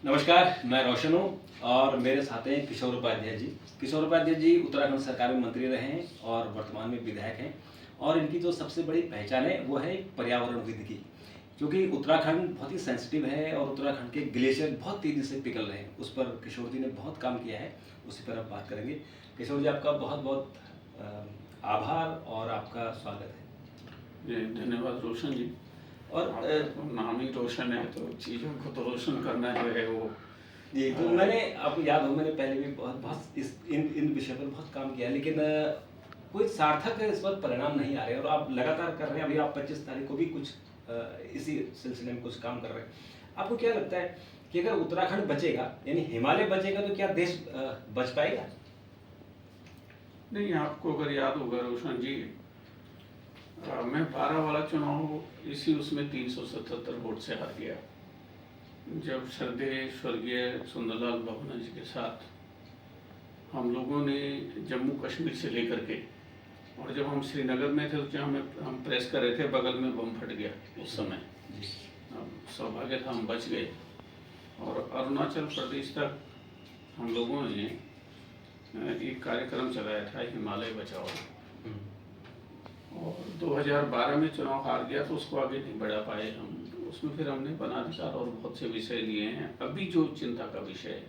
नमस्कार, मैं रोशन हूँ और मेरे साथ हैं किशोर उपाध्याय जी। किशोर उपाध्याय जी उत्तराखंड सरकार में मंत्री रहे हैं और वर्तमान में विधायक हैं और इनकी जो सबसे बड़ी पहचान है वो है पर्यावरणविद की। क्योंकि उत्तराखंड बहुत ही सेंसिटिव है और उत्तराखंड के ग्लेशियर बहुत तेज़ी से पिघल रहे हैं। उस पर किशोर जी ने बहुत काम किया है, उसी पर अब बात करेंगे। किशोर जी, आपका बहुत बहुत आभार और आपका स्वागत है। जी, धन्यवाद रोशन जी। और आपका तो नाम ही रोशन है, तो चीज़ों को तो रोशन करना जो है वो जी, तो मैंने, आपको याद हो, मैंने पहले भी बहुत बहुत इस इन विषय पर बहुत काम किया है, लेकिन कोई सार्थक इस पर परिणाम नहीं आ रहे और आप लगातार कर रहे हैं। अभी आप 25 तारीख को भी कुछ इसी सिलसिले में कुछ काम कर रहे हैं। आपको क्या लगता है कि अगर उत्तराखंड बचेगा, यानी हिमालय बचेगा, तो क्या देश बच पाएगा? नहीं, आपको अगर याद होगा रोशन जी, मैं 12 वाला चुनाव इसी उसमें 377 वोट से हार गया, जब श्रद्धेय स्वर्गीय सुंदरलाल बहुगुणा जी के साथ हम लोगों ने जम्मू कश्मीर से लेकर के, और जब हम श्रीनगर में थे तो जहाँ हम प्रेस कर रहे थे, बगल में बम फट गया उस समय। अब सौभाग्य था हम बच गए, और अरुणाचल प्रदेश तक हम लोगों ने एक कार्यक्रम चलाया था, हिमालय बचाओ। और 2012 में चुनाव हार गया तो उसको आगे नहीं बढ़ा पाए हम। उसमें फिर हमने वनाधिकार और बहुत से विषय लिए हैं। अभी जो चिंता का विषय है,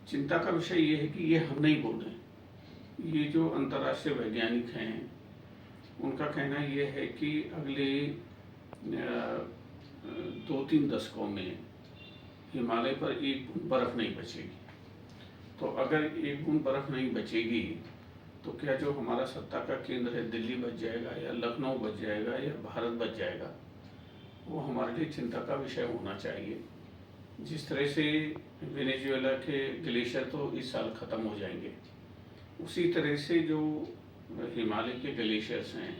चिंता का विषय ये है कि ये हम नहीं बोल रहे, ये जो अंतर्राष्ट्रीय वैज्ञानिक हैं उनका कहना ये है कि अगले 2-3 दशकों में हिमालय पर एक बूंद बर्फ नहीं बचेगी। तो अगर एक बूंद बर्फ नहीं बचेगी तो क्या जो हमारा सत्ता का केंद्र है, दिल्ली बच जाएगा या लखनऊ बच जाएगा या भारत बच जाएगा, वो हमारे लिए चिंता का विषय होना चाहिए। जिस तरह से वेनेजुएला के ग्लेशियर तो इस साल ख़त्म हो जाएंगे, उसी तरह से जो हिमालय के ग्लेशियर्स हैं,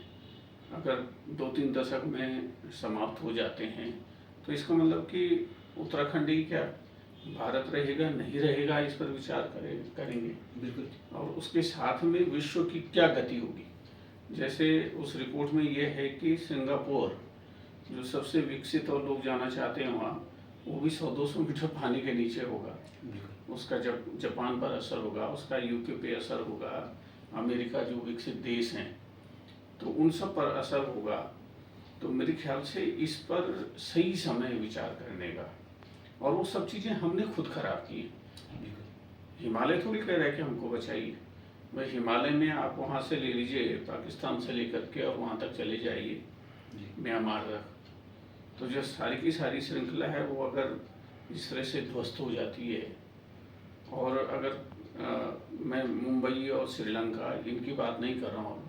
अगर 2-3 दशक में समाप्त हो जाते हैं तो इसका मतलब कि उत्तराखंड ही क्या, भारत रहेगा नहीं रहेगा, इस पर विचार करेंगे। बिल्कुल। और उसके साथ में विश्व की क्या गति होगी। जैसे उस रिपोर्ट में ये है कि सिंगापुर जो सबसे विकसित और लोग जाना चाहते हैं वहाँ, वो भी 100-200 मीटर पानी के नीचे होगा। उसका जब जापान पर असर होगा, उसका यूके पे असर होगा, अमेरिका जो विकसित देश हैं तो उन सब पर असर होगा। तो मेरे ख्याल से इस पर सही समय विचार करने का, और वो सब चीज़ें हमने खुद खराब की। हिमालय थोड़ी कह रहा है कि हमको बचाइए। भाई हिमालय में आप वहाँ से ले लीजिए, पाकिस्तान से लेकर के और वहाँ तक चले जाइए, म्यांमार तक, तो जो सारी की सारी श्रृंखला है वो अगर इस तरह से ध्वस्त हो जाती है। और अगर मैं मुंबई और श्रीलंका इनकी बात नहीं कर रहा हूँ,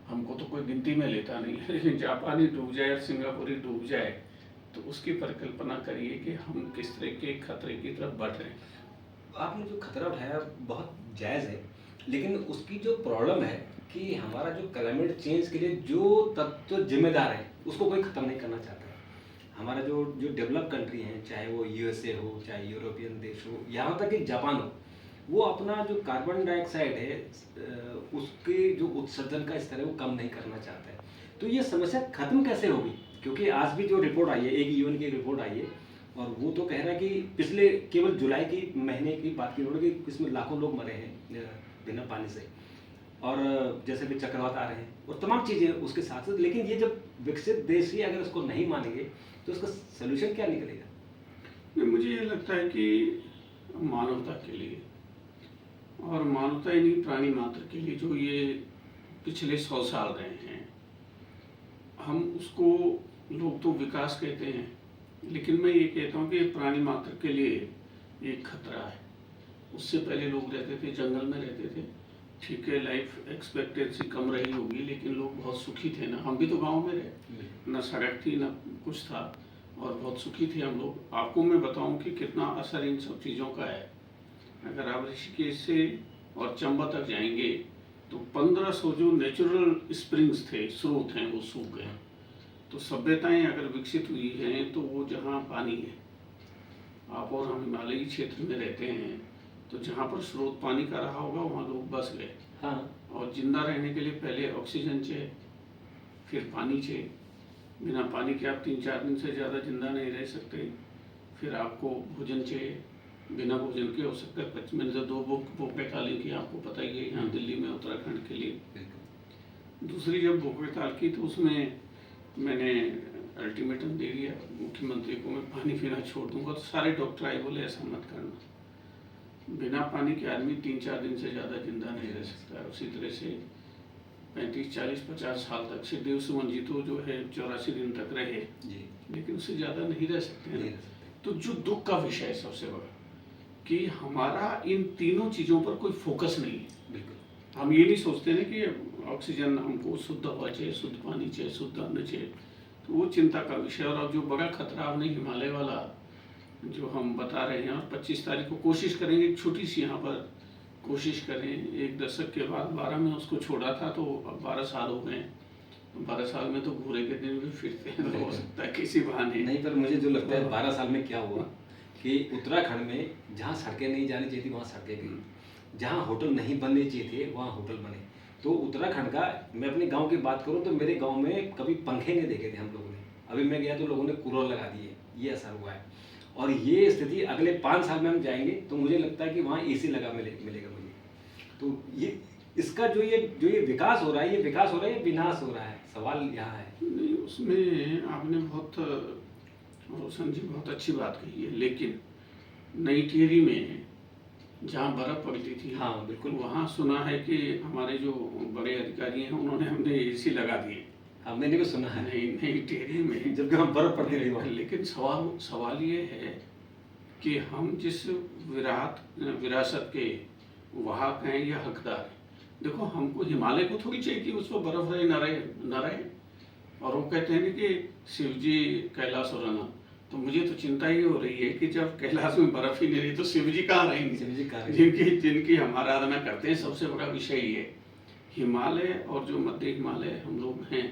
हमको तो कोई गिनती में लेता नहीं है, लेकिन जापान ही डूब जाए और सिंगापुर ही डूब जाए तो उसकी परिकल्पना करिए कि हम किस तरह के खतरे की तरफ बढ़ रहे हैं। आपने जो खतरा उठाया बहुत जायज़ है, लेकिन उसकी जो प्रॉब्लम है कि हमारा जो क्लाइमेट चेंज के लिए जो तत्व जिम्मेदार है उसको कोई ख़त्म नहीं करना चाहता है। हमारा जो जो डेवलप कंट्री हैं, चाहे वो यूएसए हो, चाहे यूरोपियन देश हो, यहाँ तक कि जापान हो, वो अपना जो कार्बन डाइऑक्साइड है उसके जो उत्सर्जन का स्तर है वो कम नहीं करना चाहता है। तो ये समस्या ख़त्म कैसे होगी? क्योंकि आज भी जो रिपोर्ट आई है, एक यूएन की रिपोर्ट आई है, और वो तो कह रहा है कि पिछले केवल जुलाई की महीने की बात की उन्होंने कि इसमें लाखों लोग मरे हैं बिना पानी से, और जैसे भी चक्रवात आ रहे हैं और तमाम चीज़ें उसके साथ साथ। लेकिन ये जब विकसित देश ही अगर उसको नहीं मानेंगे तो उसका सलूशन क्या निकलेगा? नहीं, मुझे ये लगता है कि मानवता के लिए, और मानवता ही नहीं प्राणी मात्र के लिए, जो ये पिछले 100 साल रहे हैं, हम उसको, लोग तो विकास कहते हैं, लेकिन मैं ये कहता हूँ कि प्राणी मात्र के लिए एक खतरा है। उससे पहले लोग रहते थे, जंगल में रहते थे, ठीक है, लाइफ एक्सपेक्टेंसी कम रही होगी लेकिन लोग बहुत सुखी थे ना। हम भी तो गांव में रहे, ना सड़क थी ना कुछ था, और बहुत सुखी थे हम लोग। आपको मैं बताऊं कि कितना असर इन सब चीज़ों का है। अगर आप ऋषिकेश से और चंबा तक जाएंगे तो 1500 जो नेचुरल स्प्रिंग्स थे, स्रोत हैं, वो सूख गए। तो सभ्यताएं अगर विकसित हुई हैं तो वो जहाँ पानी है, आप और हम हिमालयी क्षेत्र में रहते हैं, तो जहाँ पर स्रोत पानी का रहा होगा वहाँ लोग बस गए। हाँ। और जिंदा रहने के लिए पहले ऑक्सीजन चाहिए, फिर पानी चाहिए। बिना पानी के आप 3-4 दिन से ज़्यादा जिंदा नहीं रह सकते। फिर आपको भोजन चाहिए, बिना भोजन के हो सकता है। मैंने तो 2 भूख हड़तालें की, आपको पता ही है यहाँ दिल्ली में उत्तराखंड के लिए। बिल्कुल। दूसरी जब भूख हड़ताल की तो उसमें मैंने अल्टीमेटम दे दिया मुख्यमंत्री को, मैं पानी पीना छोड़ दूंगा। तो सारे डॉक्टर आए, बोले ऐसा मत करना, बिना पानी के आदमी 3-4 दिन से ज़्यादा जिंदा नहीं रह सकता है। उसी तरह से 35, 40, 50 साल तक सुखदेव सुमन जी तो जो है 84 दिन तक रहे, जी। लेकिन उससे ज़्यादा नहीं रह सकते नहीं हैं। रह सकते। तो जो दुख का विषय है सबसे बड़ा, कि हमारा इन तीनों चीज़ों पर कोई फोकस नहीं है। बिल्कुल। हम ये नहीं सोचते ना कि ऑक्सीजन हमको शुद्ध हवा चाहिए, शुद्ध पानी चाहिए, शुद्ध अन्न चाहिए, तो वो चिंता का विषय। और अब जो बड़ा खतरा आपने हिमालय वाला जो हम बता रहे हैं, और 25 तारीख को कोशिश करेंगे, एक छोटी सी यहाँ पर कोशिश करें। 1 दशक के बाद 12 में उसको छोड़ा था, तो अब 12 साल हो गए। 12 साल में तो घूरे के दिन भी फिरते हैं, तो हो सकता है किसी बहाने। नहीं, पर मुझे जो लगता है 12 साल में क्या हुआ कि उत्तराखंड में जहाँ सड़कें नहीं जानी चाहिए थी वहाँ सड़कें गई, जहाँ होटल नहीं बनने चाहिए थे वहाँ होटल बने। तो उत्तराखंड का, मैं अपने गांव की बात करूं तो मेरे गांव में कभी पंखे नहीं देखे थे हम लोगों ने, अभी मैं गया तो लोगों ने कूलर लगा दिए, ये असर हुआ है। और ये स्थिति अगले 5 साल में हम जाएंगे तो मुझे लगता है कि वहाँ एसी लगा मिलेगा मुझे। तो ये इसका जो ये विकास हो रहा है, ये विकास हो रहा है या विनाश हो रहा है, सवाल यहाँ है। नहीं, उसमें आपने बहुत, रोशन जी बहुत अच्छी बात कही है। लेकिन नई टिहरी में जहाँ बर्फ पड़ती थी, हाँ बिल्कुल, वहाँ सुना है कि हमारे जो बड़े अधिकारी हैं उन्होंने हमने एसी लगा दिए। हाँ मैंने भी सुना है, नई टिहरी में, जबकि वहाँ बर्फ पड़ती थी वहाँ। लेकिन सवाल ये है कि हम जिस विरासत के वाहक हैं या हकदार हैं। देखो, हमको हिमालय को थोड़ी चाहिए कि उस पर बर्फ रहे न रहे। और वो कहते हैं ना कि शिव जी कैलाश और रना, तो मुझे तो चिंता ये हो रही है कि जब कैलाश में बर्फ ही नहीं रही तो शिव जी कहाँ रहेंगे, शिव जी कहाँ रहेंगे? जिनकी हम आराधना करते हैं। सबसे बड़ा विषय ये हिमालय और जो मध्य हिमालय हम लोग हैं,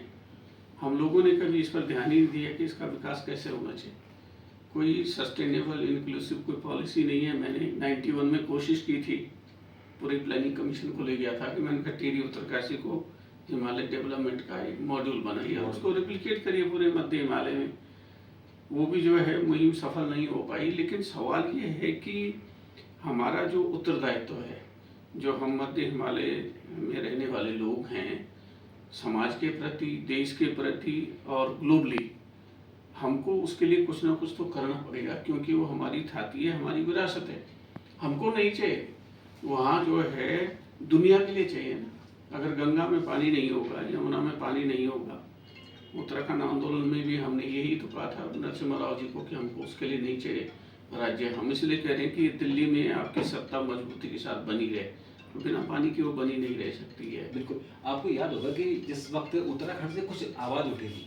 हम लोगों ने कभी इस पर ध्यान ही नहीं दिया कि इसका विकास कैसे होना चाहिए। कोई सस्टेनेबल इंक्लूसिव कोई पॉलिसी नहीं है। मैंने 91 में कोशिश की थी, पूरे प्लानिंग कमीशन को ले गया था कि मैंने कहा टिहरी उत्तरकाशी को हिमालय डेवलपमेंट का एक मॉड्यूल बनाइए, उसको रिप्लिकेट करिए पूरे मध्य हिमालय में। वो भी जो है मुहिम सफल नहीं हो पाई। लेकिन सवाल ये है कि हमारा जो उत्तरदायित्व है, जो हम मध्य हिमालय में रहने वाले लोग हैं, समाज के प्रति, देश के प्रति और ग्लोबली, हमको उसके लिए कुछ ना कुछ तो करना पड़ेगा, क्योंकि वो हमारी थाती है, हमारी विरासत है। हमको नहीं चाहिए, वहाँ जो है दुनिया के लिए चाहिए ना। अगर गंगा में पानी नहीं होगा, यमुना में पानी नहीं होगा, उत्तराखंड आंदोलन में भी हमने यही तो कहा था नरसिम्हा राव जी को कि हमको उसके लिए नहीं चाहिए राज्य। हम इसलिए कह रहे हैं कि दिल्ली में आपकी सत्ता मजबूती के साथ बनी रहे, तो बिना पानी की वो बनी नहीं रह सकती है। बिल्कुल। आपको याद होगा कि जिस वक्त उत्तराखंड से कुछ आवाज़ उठी थी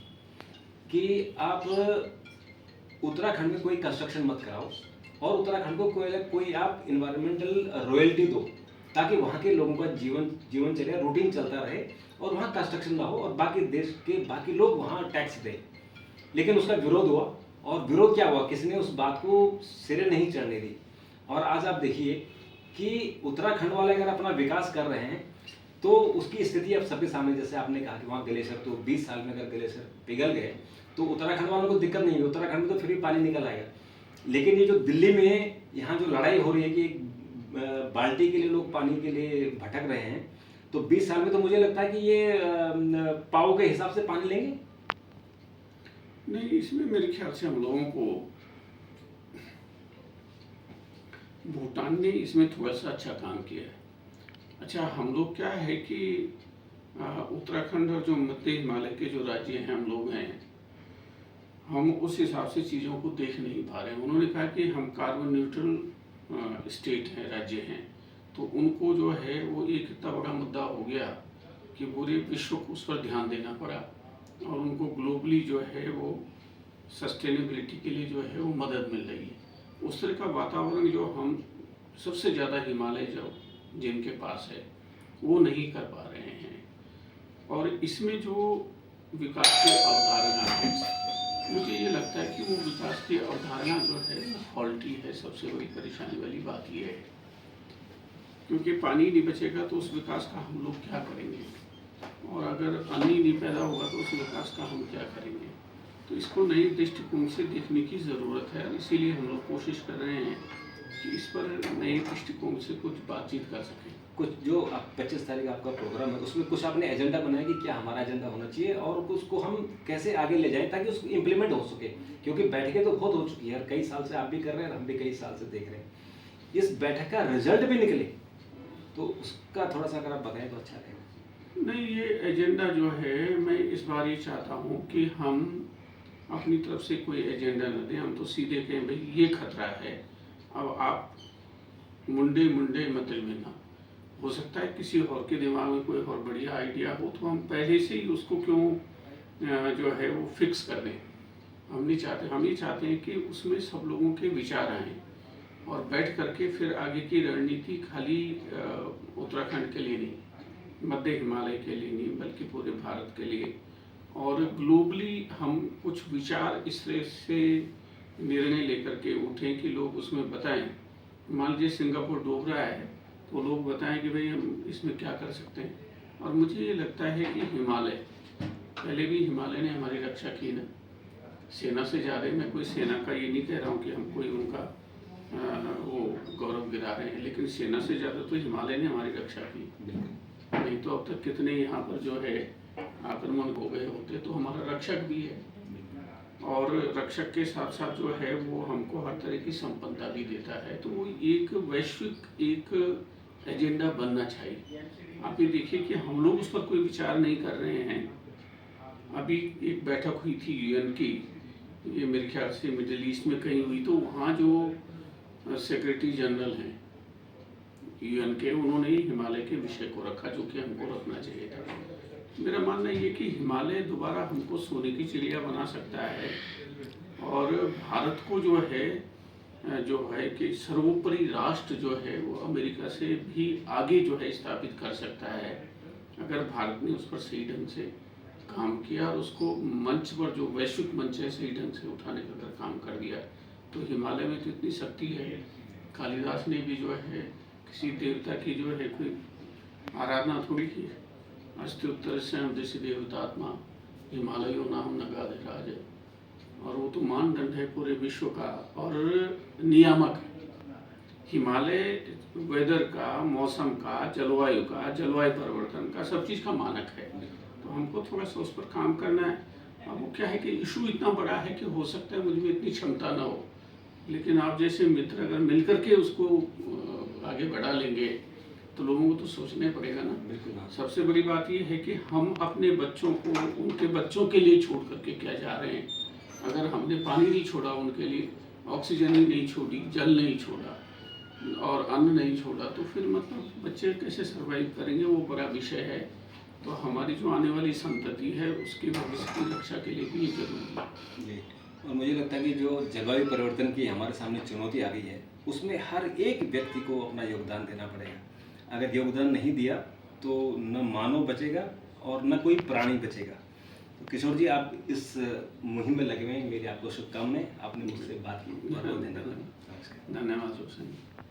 कि आप उत्तराखंड में कोई कंस्ट्रक्शन मत कराओ और उत्तराखंड को कोई आप इन्वायरमेंटल रॉयल्टी दो, ताकि वहाँ के लोगों का जीवनचर्या रूटीन चलता रहे और वहाँ कंस्ट्रक्शन ना हो और बाकी देश के बाकी लोग वहाँ टैक्स दें। लेकिन उसका विरोध हुआ, और विरोध क्या हुआ, किसी ने उस बात को सिरे नहीं चढ़ने दी। और आज आप देखिए कि उत्तराखंड वाले अगर अपना विकास कर रहे हैं तो उसकी स्थिति अब सबके सामने। जैसे आपने कहा कि वहाँ ग्लेशियर, तो 20 साल में अगर ग्लेशियर पिघल गए तो उत्तराखंड वालों को दिक्कत नहीं है, उत्तराखंड में तो फिर भी पानी निकल आएगा। लेकिन ये जो दिल्ली में यहाँ जो लड़ाई हो रही है कि एक बाल्टी के लिए लोग पानी के लिए भटक रहे हैं, तो 20 साल में तो मुझे लगता है कि ये पाव के हिसाब से पानी लेंगे। नहीं, इसमें मेरे ख्याल से हम लोगों को, भूटान ने इसमें थोड़ा सा अच्छा काम किया है। अच्छा, हम लोग क्या है कि उत्तराखंड और जो मध्य हिमालय के जो राज्य हैं, हम लोग हैं, हम उस हिसाब से चीज़ों को देख नहीं पा रहे हैं। उन्होंने कहा कि हम कार्बन न्यूट्रल स्टेट हैं, राज्य हैं, तो उनको जो है वो एक इतना बड़ा मुद्दा हो गया कि पूरे विश्व को उस पर ध्यान देना पड़ा, और उनको ग्लोबली जो है वो सस्टेनेबिलिटी के लिए जो है वो मदद मिल रही है। उस तरह का वातावरण जो हम सबसे ज़्यादा हिमालय जो जिनके पास है वो नहीं कर पा रहे हैं। और इसमें जो विकास की अवधारणा है, मुझे ये लगता है कि वो विकास की अवधारणा जो है वो फॉल्टी है। सबसे बड़ी परेशानी वाली बात ये है, क्योंकि पानी नहीं बचेगा तो उस विकास का हम लोग क्या करेंगे, और अगर अन्न ही नहीं पैदा होगा तो उस विकास का हम क्या करेंगे। तो इसको नए दृष्टिकोण से देखने की ज़रूरत है, और इसीलिए हम लोग कोशिश कर रहे हैं कि इस पर नए दृष्टिकोण से कुछ बातचीत कर सकें। कुछ जो आप 25 तारीख आपका प्रोग्राम है उसमें कुछ आपने एजेंडा बनाया कि क्या हमारा एजेंडा होना चाहिए और उसको हम कैसे आगे ले जाएं ताकि उसको इम्प्लीमेंट हो सके, क्योंकि बैठकें तो बहुत हो चुकी है और कई साल से आप भी कर रहे हैं और हम भी कई साल से देख रहे हैं। इस बैठक का रिजल्ट भी निकले तो उसका थोड़ा सा अगर आप बताएं तो अच्छा रहेगा। नहीं, ये एजेंडा जो है, मैं इस बार ये चाहता हूँ कि हम अपनी तरफ से कोई एजेंडा न दें। हम तो सीधे कहें भाई ये खतरा है, अब आप मुंडे मुंडे मतलब में ना, हो सकता है किसी और के दिमाग में कोई और बढ़िया आइडिया हो तो हम पहले से ही उसको क्यों जो है वो फिक्स कर दें। हम नहीं चाहते, हम ये चाहते हैं कि उसमें सब लोगों के विचार आएँ और बैठ करके फिर आगे की रणनीति खाली उत्तराखंड के लिए नहीं, मध्य हिमालय के लिए नहीं, बल्कि पूरे भारत के लिए और ग्लोबली हम कुछ विचार इस तरह से निर्णय लेकर के उठें कि लोग उसमें बताएं। मान लीजिए सिंगापुर डूब रहा है तो लोग बताएं कि भाई हम इसमें क्या कर सकते हैं। और मुझे ये लगता है कि हिमालय, पहले भी हिमालय ने हमारी रक्षा की ना, सेना से ज़्यादा। मैं कोई सेना का ये नहीं कह रहा हूँ कि हम कोई उनका वो गौरव गिरा रहे हैं, लेकिन सेना से ज़्यादा तो हिमालय ने हमारी रक्षा की। नहीं तो अब तक कितने यहाँ पर जो है आक्रमण हो गए होते, तो हमारा रक्षक भी है और रक्षक के साथ साथ जो है वो हमको हर तरह की संपन्नता भी देता है। तो वो एक वैश्विक एक एजेंडा बनना चाहिए। आप ये देखिए कि हम लोग उस पर कोई विचार नहीं कर रहे हैं। अभी एक बैठक हुई थी यूएन की, ये मेरे ख्याल से मिडिल ईस्ट में कहीं हुई, तो वहाँ जो सेक्रेटरी जनरल हैं यूएन के, उन्होंने ही हिमालय के विषय को रखा, जो कि हमको रखना चाहिए था। मेरा मानना ये कि हिमालय दोबारा हमको सोने की चिड़िया बना सकता है और भारत को जो है कि सर्वोपरि राष्ट्र जो है वो अमेरिका से भी आगे जो है स्थापित कर सकता है, अगर भारत ने उस पर सही ढंग से काम किया और उसको मंच पर, जो वैश्विक मंच है, सही ढंग से उठाने का अगर काम कर दिया। तो हिमालय में तो इतनी शक्ति है, कालिदास ने भी जो है किसी देवता की जो है कोई आराधना थोड़ी की, अस्त्युत्तर स्वयं देशी देवतात्मा हिमालयो नाम नगाधे राज, और वो तो मानदंड है पूरे विश्व का और नियामक है। हिमालय वेदर का, मौसम का, जलवायु का, जलवायु परिवर्तन का, सब चीज़ का मानक है। तो हमको थोड़ा सा उस पर काम करना है। अब वो क्या है कि इशू इतना बड़ा है कि हो सकता है मुझ में इतनी क्षमता ना हो, लेकिन आप जैसे मित्र अगर मिलकर के उसको आगे बढ़ा लेंगे तो लोगों को तो सोचना पड़ेगा ना। बिल्कुल। सबसे बड़ी बात ये है कि हम अपने बच्चों को उनके बच्चों के लिए छोड़ करके क्या जा रहे हैं। अगर हमने पानी नहीं छोड़ा उनके लिए, ऑक्सीजन ही नहीं छोड़ी, जल नहीं छोड़ा और अन्न नहीं छोड़ा, तो फिर मतलब बच्चे कैसे सर्वाइव करेंगे, वो बड़ा विषय है। तो हमारी जो आने वाली संतति है उसके भविष्य की रक्षा के लिए भी ये जरूरी है। जी, और मुझे लगता है कि जो जलवायु परिवर्तन की हमारे सामने चुनौती आ गई है उसमें हर एक व्यक्ति को अपना योगदान देना पड़ेगा। अगर योगदान नहीं दिया तो न मानव बचेगा और न कोई प्राणी बचेगा। तो किशोर जी, आप इस मुहिम में लगे हुए हैं, मेरी आपको शुभकामनाएं। आपने मुझसे बात की, बहुत बहुत धन्यवाद। धन्यवाद।